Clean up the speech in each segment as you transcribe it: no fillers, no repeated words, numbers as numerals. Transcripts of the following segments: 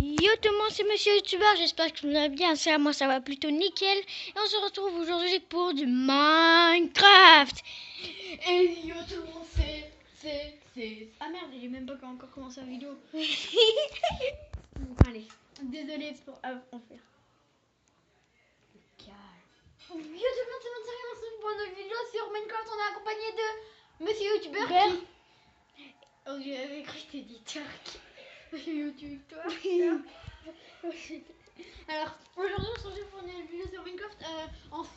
Yo tout le monde, c'est Monsieur YouTuber, j'espère que vous allez bien, moi ça va plutôt nickel. Et on se retrouve aujourd'hui pour du Minecraft. Et yo tout le monde, c'est... Ah merde, j'ai même pas encore commencé la vidéo. Bon, allez, désolé pour en faire. Yo tout le monde, c'est Mansari, on se retrouve pour une nouvelle vidéo sur Minecraft. On est accompagné de Monsieur YouTuber qui... Oh, j'avais cru que t'étais dit Turk. Monsieur YouTuber. Alors, aujourd'hui on se retrouve pour une nouvelle vidéo sur Minecraft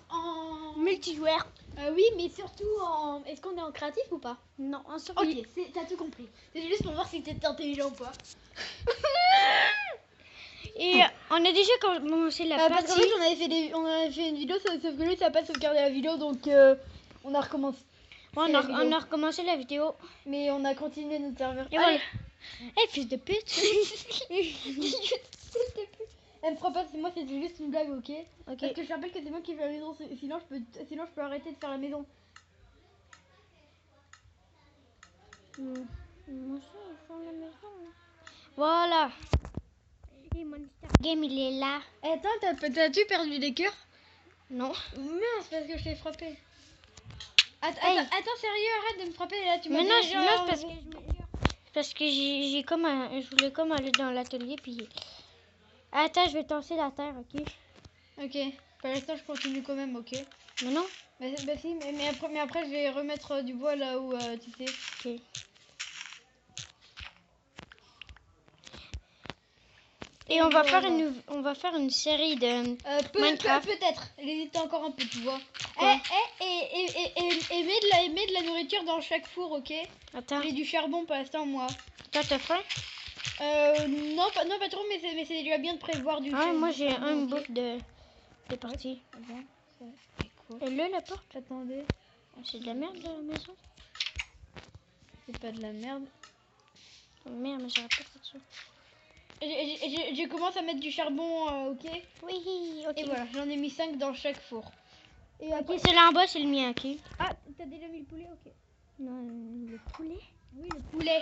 en... Multijoueur. Oui, mais surtout en... Est-ce qu'on est en créatif ou pas? Non, en survie. Ok, t'as tout compris. C'est juste pour voir si t'es intelligent ou pas. Et on a déjà commencé la Parce qu'en partie. fait, on avait fait une vidéo, sauf que lui, ça n'a pas sauvegardé la vidéo, donc on a recommencé. Ouais, on a recommencé la vidéo. Mais on a continué notre serveur. Et voilà. Eh, fils de pute. Elle me fera pas, moi c'était juste une blague, ok? Ok. Parce que je te rappelle que c'est moi qui fais la maison, sinon je peux arrêter de faire la maison. Voilà. Et Monster Game, il est là. Attends, t'as-tu perdu des cœurs? Non. Mince, parce que je t'ai frappé. Attends, Hey. attends, sérieux, arrête de me frapper là, tu m'as Mais non, déjà non, parce que j'ai comme je voulais comme aller dans l'atelier puis. Attends, je vais tasser la terre, ok? Ok, pour l'instant je continue quand même, ok? Mais non? Bah si, mais après je vais remettre du bois là où tu sais. Ok. Et on va faire une série de Minecraft. Peut-être, j'hésite encore un peu, tu vois. Quoi? Et mets de la nourriture dans chaque four, ok? Attends, J'ai du charbon pour l'instant, moi. toi t'as faim? Non, pas trop, mais c'est déjà bien de prévoir du Ah, charbon. moi j'ai un ok. bout de partie. Attends, ça, c'est quoi? Et là, la porte? Attendez, C'est de la merde la maison? c'est pas de la merde. Oh, merde, mais j'aurais pas fait ça. Je commence à mettre du charbon, ok? Oui, ok. Et voilà, j'en ai mis 5 dans chaque four. Et Ok, après... celui-là en bas, c'est le mien, ok? Ah, t'as déjà mis le poulet, ok? Non, le poulet? Oui, le poulet.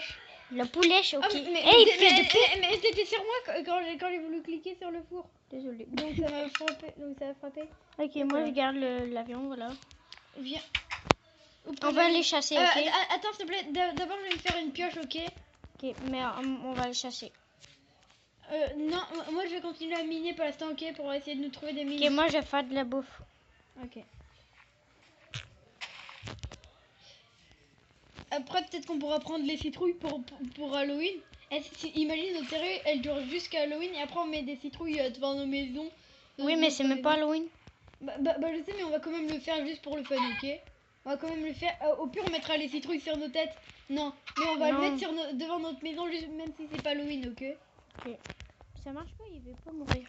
Le poulet, ok. Ah, Hey, fils de pute! mais t'étais sur moi quand j'ai voulu cliquer sur le four. Désolé. Donc ça m'a frappé. Ok, moi je garde l'avion, voilà. Viens. On va aller chasser, ok? Attends, s'il te plaît. D'abord, je vais me faire une pioche, ok? Ok, mais on va aller chasser. Non, moi je vais continuer à miner pour l'instant, ok? Pour essayer de nous trouver des mines. Ok, moi je vais faire de la bouffe. Ok. Après, peut-être qu'on pourra prendre les citrouilles pour Halloween. Imagine, notre série, elle dure jusqu'à Halloween et après on met des citrouilles devant nos maisons. Oui, mais c'est même pas Halloween. Bah, je sais, mais on va quand même le faire juste pour le fun, ok? On va quand même le faire. Au pire, on mettra les citrouilles sur nos têtes. Non, mais on va le mettre devant notre maison, juste, même si c'est pas Halloween, ok? Ok. Ça marche pas, il veut pas mourir.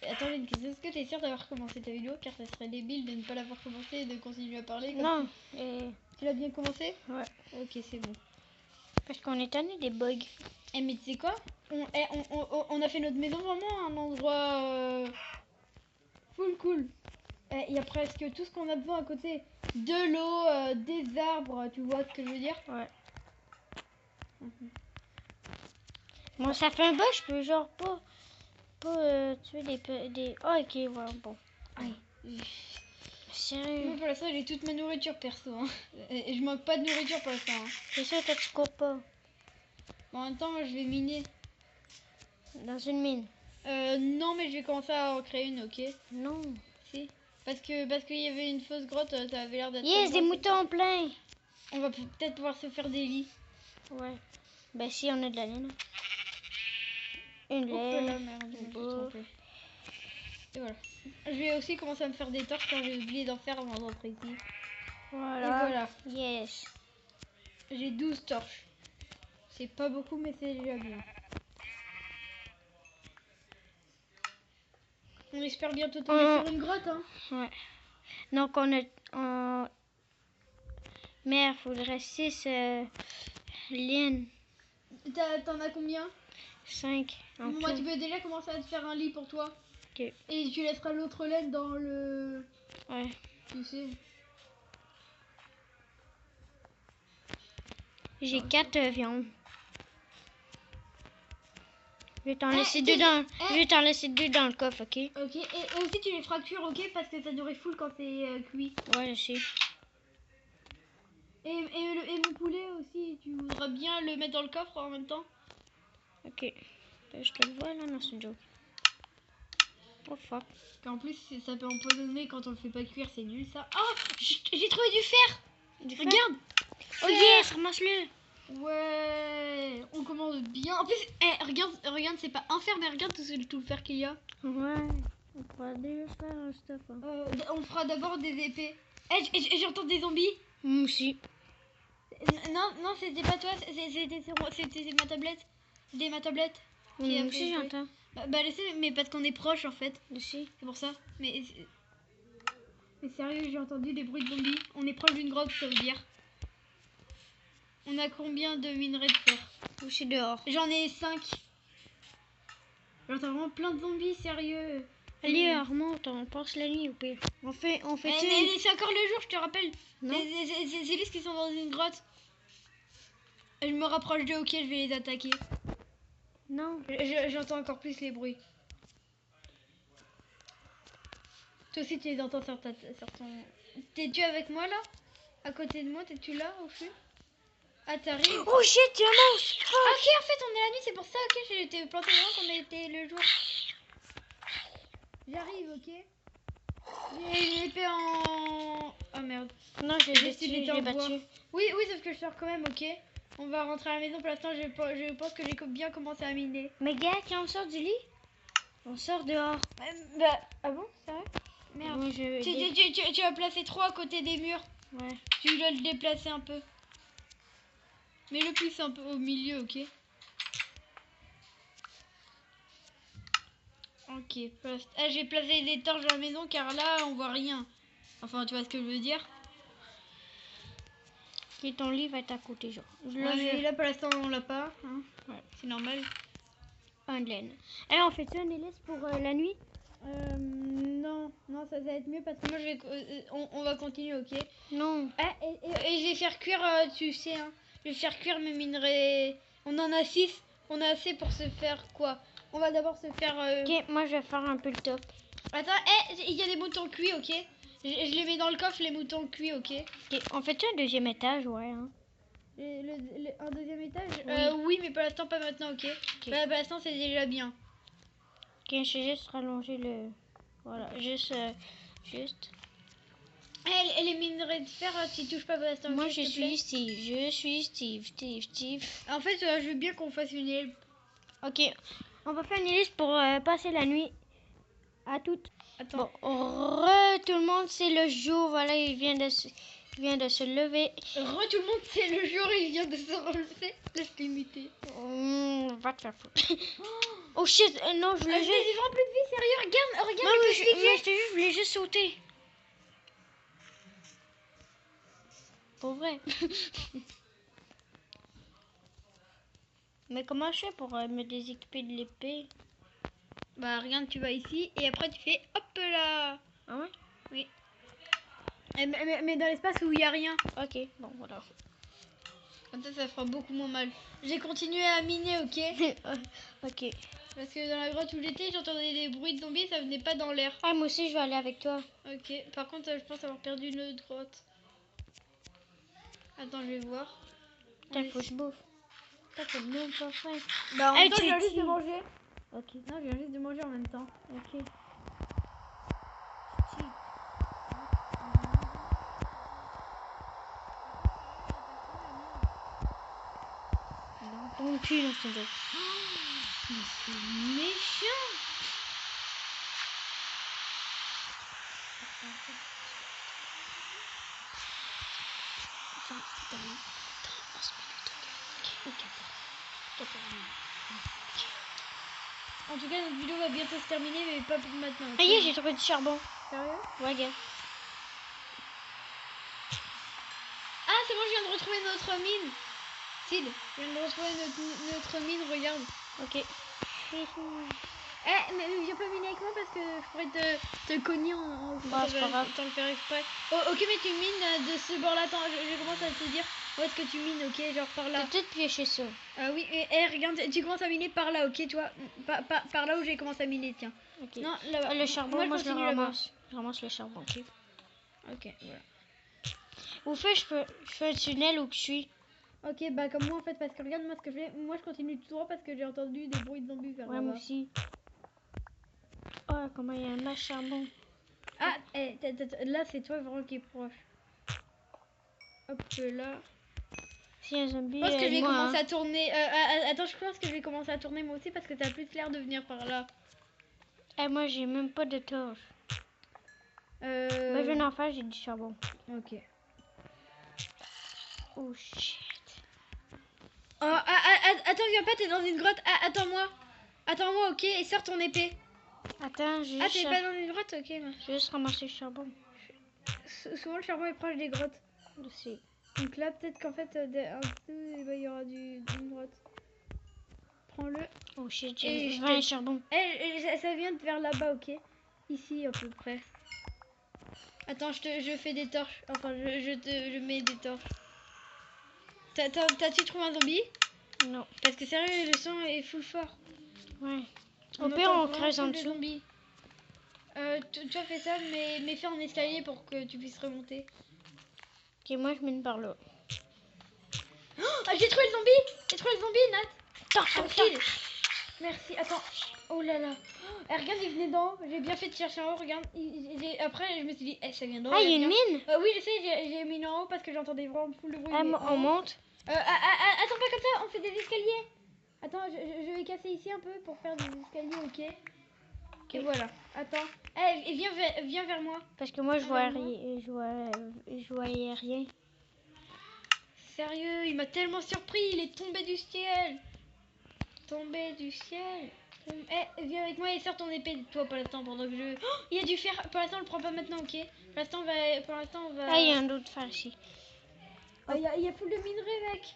Attends, j'ai une question. Est-ce que t'es sûr d'avoir commencé ta vidéo? Car ça serait débile de ne pas l'avoir commencé et de continuer à parler. Comme Non. Tu l'as bien commencé? Ouais. Ok, c'est bon. Parce qu'on est tanné des bugs. Eh, mais tu sais quoi? On a fait notre maison vraiment un endroit full cool. Il y a presque tout ce qu'on a besoin à côté. De l'eau, des arbres, tu vois ce que je veux dire? Ouais. Bon, ça fait un bug, je peux genre pas tuer des... Oh, ok, voilà, bon. Allez. Sérieux? Moi pour l'instant j'ai toute ma nourriture perso. Hein. Et je manque pas de nourriture pour l'instant. Hein. C'est sûr, toi tu cours pas. Bon, en même temps, moi je vais miner. Dans une mine? Non, mais je vais commencer à en créer une, ok? Non. Si. Parce qu'il y avait une fausse grotte, ça avait l'air d'être... Yes, des moutons pleins. On va peut-être pouvoir se faire des lits. Ouais. Ben si, on a de la laine. Une Oh là, laine. merde, je me suis trompée. Et voilà. Je vais aussi commencer à me faire des torches car j'ai oublié d'en faire avant d'entrer ici. Voilà. Et voilà. Yes. J'ai 12 torches. C'est pas beaucoup, mais c'est déjà bien. On espère bientôt tomber sur une grotte, hein. Ouais. Donc mais il faudrait 6 lignes. T'en as combien? 5 en Moi, tout. tu peux déjà commencer à te faire un lit pour toi. Ok. Et tu laisseras l'autre laine dans le... Ouais. Tu sais. J'ai 4 viandes. Je vais t'en laisser deux dans... Je vais t'en laisser deux dans le coffre, ok? Ok, et aussi tu les fractures, ok? Parce que ça devrait full quand c'est cuit. Ouais, je sais. Et mon poulet aussi, tu voudras bien le mettre dans le coffre en même temps? Ok. Je te le vois là, non, c'est une joke. Oh fuck. En plus, ça peut empoisonner quand on le fait pas cuire, c'est nul ça. Oh, j'ai trouvé du fer! Du fer? Regarde! Oh yes, ramasse-le! Ouais, on commence bien. En plus, regarde, c'est pas un fer, mais regarde tout le fer qu'il y a. Ouais, on pourra déjà faire un stuff. Hein. On fera d'abord des épées. J'entends des zombies. Moi aussi. Non, c'était pas toi, c'était ma tablette. C'était ma tablette. Qui a Moi fait aussi jouer. j'entends. Bah laissez, mais parce qu'on est proche en fait. Aussi. C'est pour ça. Mais sérieux, j'ai entendu des bruits de zombies. On est proche d'une grotte, ça veut dire. On a combien de minerais de fer? Aussi dehors. J'en ai 5. J'entends vraiment plein de zombies, sérieux. Allez, remonte, on passe la nuit au pire. On fait c'est encore le jour, je te rappelle. Non. C'est juste qu'ils sont dans une grotte. Je me rapproche d'eux, ok, je vais les attaquer. Non. J'entends encore plus les bruits. Toi aussi, tu les entends sur ton... T'es-tu avec moi, là? À côté de moi, t'es-tu là, au fil? Ah, t'arrives? Oh shit, il y a un monstre! Ah, ok, en fait, on est la nuit, c'est pour ça, ok, j'étais planté vraiment qu'on était le jour. J'arrive, ok? J'ai une épée en... Oh merde. Non, j'ai battu. Oui, sauf que je sors quand même, ok? On va rentrer à la maison, pour l'instant, je pense que j'ai bien commencé à miner. Mais gars, quand on sort du lit, on sort dehors. Ah bon, c'est vrai? Merde. Oui, Tu vas placer 3 à côté des murs. Ouais. Tu dois le déplacer un peu. Mais le plus un peu au milieu, ok? Ok, j'ai placé des torches dans la maison car là on voit rien. Enfin, tu vois ce que je veux dire? Et ton lit va être à côté, genre. Mais là pour l'instant on l'a pas. Hein? Ouais. C'est normal. Un de laine. Alors, on fait-tu un hélice pour la nuit? Non, ça va être mieux parce que moi je vais, on va continuer, ok? Non. Ah, et je vais faire cuire, tu sais, hein, je vais faire cuire mes minerais. On en a 6, on a assez pour se faire quoi? On va d'abord se faire... Ok, moi je vais faire un peu le top. Attends, il y a des moutons cuits, ok? Je les mets dans le coffre, les moutons cuits, ok? Ok, on fait-tu un deuxième étage, ouais. Hein? Un deuxième étage? Oui. Oui, mais pour l'instant pas maintenant, ok? Pour l'instant c'est déjà bien. Ok, je vais juste rallonger le... Voilà, juste... Et les minerais de fer, tu touches pas pour l'instant. Moi okay, je suis Steve. En fait, je veux bien qu'on fasse une île. Ok, on va faire une liste pour passer la nuit. À toutes. Attends. Bon, tout le monde, c'est le jour. Voilà, il vient de se lever. Tout le monde, c'est le jour, il vient de se relever. Laisse l'imiter. Va te faire foutre. Oh shit, non, je voulais juste... Vas-y, prends plus de vie, sérieux, regarde Non, le je voulais juste sauter. Pour vrai. Mais comment je fais pour me déséquiper de l'épée? Bah regarde, tu vas ici et après tu fais hop là. Ah ouais? Oui. Mais dans l'espace où il n'y a rien. Ok, bon voilà. Comme ça fera beaucoup moins mal. J'ai continué à miner, ok? Ok. Parce que dans la grotte où j'étais, j'entendais des bruits de zombies, ça venait pas dans l'air. Ah, moi aussi, je vais aller avec toi. Ok, par contre, je pense avoir perdu une autre grotte. Attends, je vais voir. Putain, faut que je bouffe. Putain, t'as même pas faim. Bah, en Hey, même temps, je viens juste de manger. Ok. Non, je viens juste de manger en même temps. Ok. Ton cul dans son dos. Mais c'est méchant. En tout cas, notre vidéo va bientôt se terminer, mais pas maintenant. Ah, yeah, j'ai trouvé du charbon. Sérieux? Ouais, gars. Ah, c'est bon, je viens de retrouver notre mine. Sid, je viens de retrouver notre mine, regarde. Ok. Mais viens pas miner avec moi parce que je pourrais te cogner en Bah, c'est pas grave. sans le faire exprès. Oh, ok, mais tu mines de ce bord-là. Attends, je commence à te dire. Où est-ce que tu mines, ok? Genre par là. Peut-être piocher ça. Ah oui, et regarde, tu commences à miner par là, ok, toi? Par là où j'ai commencé à miner, tiens. Ok. Non, là-bas. Ah, le charbon, moi je le continue là-bas. ramasse. Je ramasse le charbon, ok. Ok, voilà. Ou je fais un tunnel où que je suis. Ok, bah comme moi en fait, parce que regarde moi ce que je fais. Moi je continue tout droit parce que j'ai entendu des bruits de zombies vers Ouais, moi là-bas. aussi. Oh, comment il y a un masse charbon. Ah, là c'est toi vraiment qui est proche. Hop là. Si un zombie, Je pense que je vais aide-moi, commencer hein. à tourner. Attends, je pense que je vais commencer à tourner moi aussi parce que t'as plus l'air de venir par là. Eh, moi j'ai même pas de torche. Euh... Bah, je viens d'en faire, j'ai du charbon. Ok. Oh shit. Oh, attends, viens pas, t'es dans une grotte. Ah, attends-moi. Attends-moi, ok, et sors ton épée. Attends, j'ai Ah, juste, t'es pas dans une grotte, ok. j'ai juste ramassé le charbon. Souvent le charbon est proche des grottes. Je sais. Donc là, peut-être qu'en fait, un peu, il y aura une grotte. Prends-le. Oh shit, Et j'ai je 20 te- charbon. ça vient de vers là-bas, ok. Ici, à peu près. Attends, je fais des torches. Enfin, je mets des torches. T'as-tu trouvé un zombie? Non. Parce que sérieux, le son est full fort. Ouais. Au On pire, entend on vraiment creuse en tous les dessous. zombies. Toi fais ça, mais fais en escalier pour que tu puisses remonter. Ok, moi je mine par là. Ah, j'ai trouvé le zombie! J'ai trouvé le zombie, Nat! Torche, Tranquille! Merci, attends. Oh là là. Regarde, il venait d'en haut. J'ai bien fait de chercher en haut, regarde. Après, je me suis dit, ça vient d'en haut. Ah, il y a une mine? Oui, je sais, j'ai mis en haut parce que j'entendais vraiment full le bruit. Ah, Mais on monte. attends, pas comme ça, on fait des escaliers. Attends, je vais casser ici un peu pour faire des escaliers, ok? Et voilà, attends. Et viens vers moi. Parce que moi je vois Vraiment? rien. Je voyais rien. Sérieux, il m'a tellement surpris, il est tombé du ciel. Tombé du ciel. Viens avec moi et sors ton épée, toi, pour l'instant, pendant que je... Oh, il y a du fer, pour l'instant, on le prend pas maintenant, ok? Pour l'instant, on va... Ah, il y a un autre fer ici. Ah, il y a full de minerais, mec.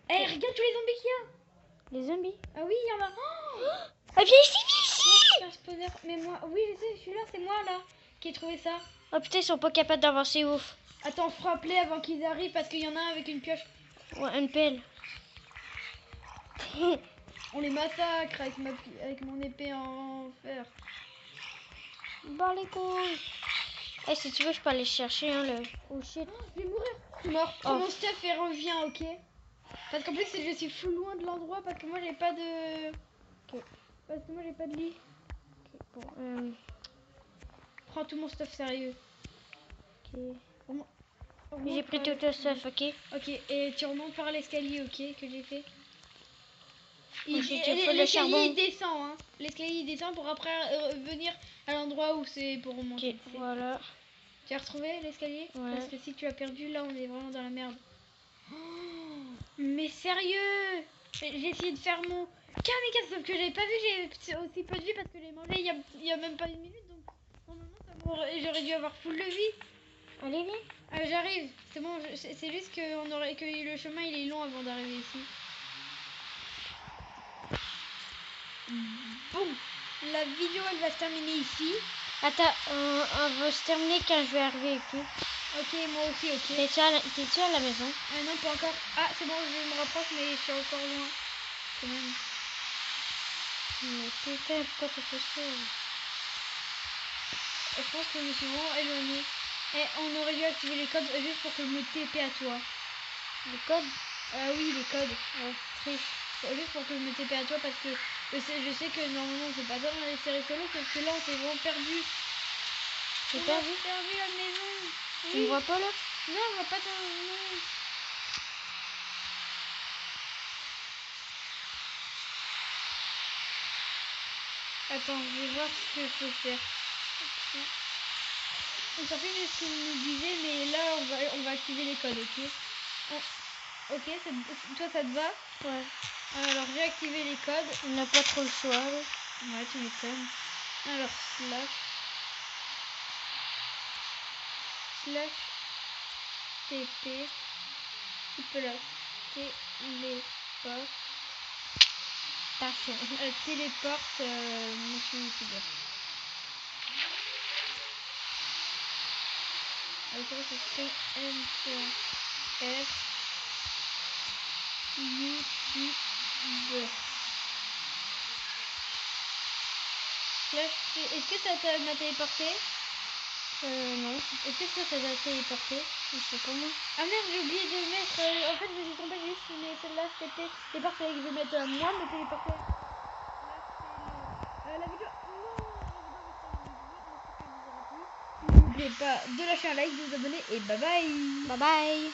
Regarde tous les zombies qu'il y a. Les zombies? Ah oui, il y en a. Oh, Ah, viens ici, viens ici! un spawner. Mais moi, oui, je sais, je suis là, c'est moi, là, qui ai trouvé ça. Oh putain, ils sont pas capables d'avancer, ouf. Attends, frappe-les avant qu'ils arrivent, parce qu'il y en a un avec une pioche. Ouais, une pelle. On les massacre avec mon épée en fer. Bon, les couilles. Eh, si tu veux, je peux aller chercher, hein, le... Oh shit. Je vais mourir. Je suis mort. Oh. Prends mon stuff et reviens, ok? Parce qu'en plus, je suis full loin de l'endroit parce que moi, j'ai pas de... Ok. Parce que moi, j'ai pas de lit. Ok, bon, Prends tout mon stuff sérieux. ok. Remonte J'ai pris par tout le stuff, ok? Ok, et tu remontes par l'escalier, ok, que j'ai fait. Ensuite, il faut le L'escalier, charbon. il descend, hein. L'escalier, il descend pour après venir à l'endroit où c'est pour remonter. Ok, voilà. Tu as retrouvé l'escalier? Ouais. Parce que si tu as perdu, là, on est vraiment dans la merde. Oh, mais sérieux! J'ai essayé de faire mon kamikaze, sauf que j'avais pas vu, j'ai aussi peu de vie parce que j'ai mangé il y a même pas une minute, donc normalement j'aurais dû avoir full de vie. Allez, viens. Ah, j'arrive, c'est bon, c'est juste que le chemin il est long avant d'arriver ici. Bon, la vidéo elle va se terminer ici. Attends, on va se terminer quand je vais arriver, ok? Ok, moi aussi, ok. T'es-tu à la maison? Non, pas encore. Ah, c'est bon, je me rapproche, mais je suis encore loin. Quand même. Mais putain, pourquoi t'as fait ça? Je pense que je me suis vraiment éloignée. Et on aurait dû activer les codes juste pour que je me TP à toi. Le code? Oui, les codes. Ouais, triche. Juste pour que je me TP à toi parce que je sais que normalement c'est pas ça dans les séries solo, parce que là on s'est vraiment perdu. T'es On a perdu? perdu la maison. Tu me vois pas là? Non, on va pas dans... Non. Attends, je vais voir ce que je peux faire. On s'en fiche de ce que vous nous disiez, mais là on va activer les codes, ok? Ok, toi ça te va? Ouais. Alors j'ai activé les codes. On n'a pas trop le choix là. Ouais, tu m'étonnes. Alors slash TP. Tu peux la téléporte. Parfait. Téléporte mon youtubeur. Alors ça serait M-F YouTube. Là, est-ce que ça m'a téléporté? Non. Est-ce que ça t'a téléporté? Je sais pas moi. Ah merde, j'ai oublié de mettre. En fait, je me suis trompée juste, mais celle-là c'était téléporté. Je vais mettre moi me téléporter. Là, c'est la vidéo. Non, la vidéo va se terminer. N'oubliez pas de lâcher un like, de vous abonner et bye bye. Bye bye.